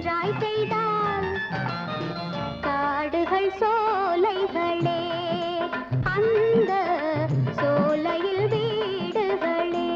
நன்றாய் செய்தால் காடுகள் சோலைகளே, அந்த சோலையில் வீடுகளே.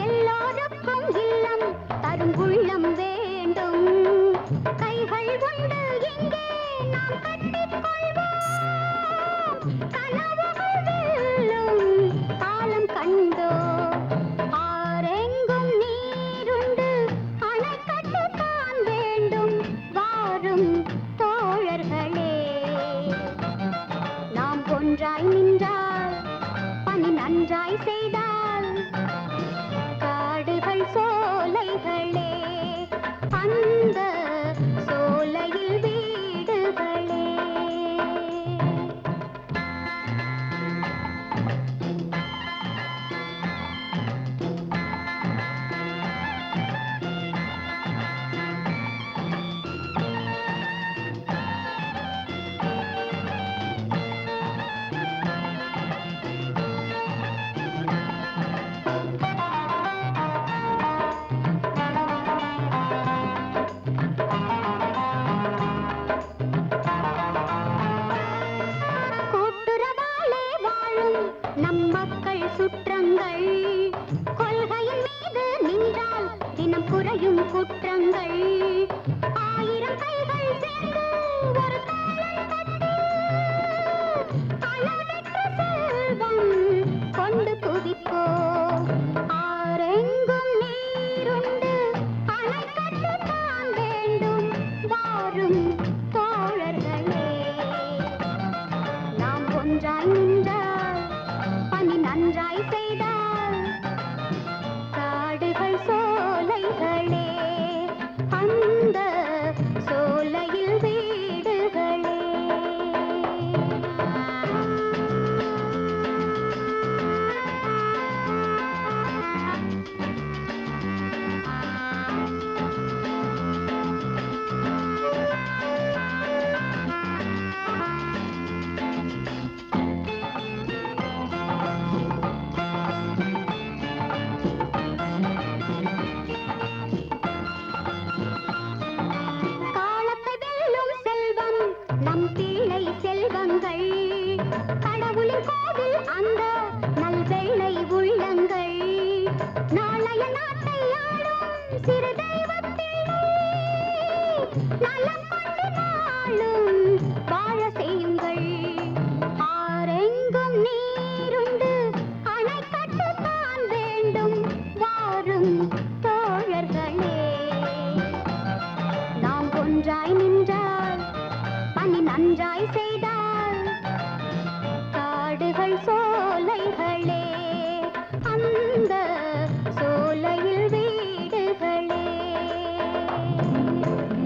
எல்லோருக்கும் இல்லம் தரும் உள்ளம் வேண்டும். கைகள் உண்டு இங்கே நாம் கட்டிக்கொள்வோம். கனவுகள் வெல்லும் காலம் கண்டோ. ஆரெங்கும் நீருண்டு அணை கட்டத்தான் வேண்டும். வாரும் தோழர்களே, நாம் ஒன்றாய் நின்றால் பணி நன்றாய் செய்தால் காடுகள் சோலைகளே, அந்த சோலையில் வீடுகளே. நம் மக்கள் சுற்றங்கள் கொள்கையின் மீது நின்றால் தினம் குறையும் குற்றங்கள். 1000 கைகள் சேர்ந்து ஒரு தாளம் தட்டி அளவற்ற செல்வம் கொண்டு குவிப்போம். ஆரெங்கும் நீருண்டு அணை கட்டத்தான் வேண்டும். வாரும் தோழர்களே, நாம் ஒன்றாய் நின்றால் பணி நன்றாய் செய்தால் காடுகள் சோலைகளே, அந்த சோலையில் வீடுகளே. நம் பிள்ளை செல்வங்கள் கடவுளின் கோவில், அந்த நல்வெள்ளை உள்ளங்கள். நாளைய நாட்டை ஆளும் சிறு தெய்வப்பிள்ளை, நலம் கொண்டு நாளும் வாழ செய்யுங்கள். ஆரெங்கும் நீருண்டு அணை கட்டத்தான் வேண்டும். வாரும் தோழர்களே, நாம் ஒன்றாய் நின்றால் பணி நன்றாய் செய்தால் காடுகள்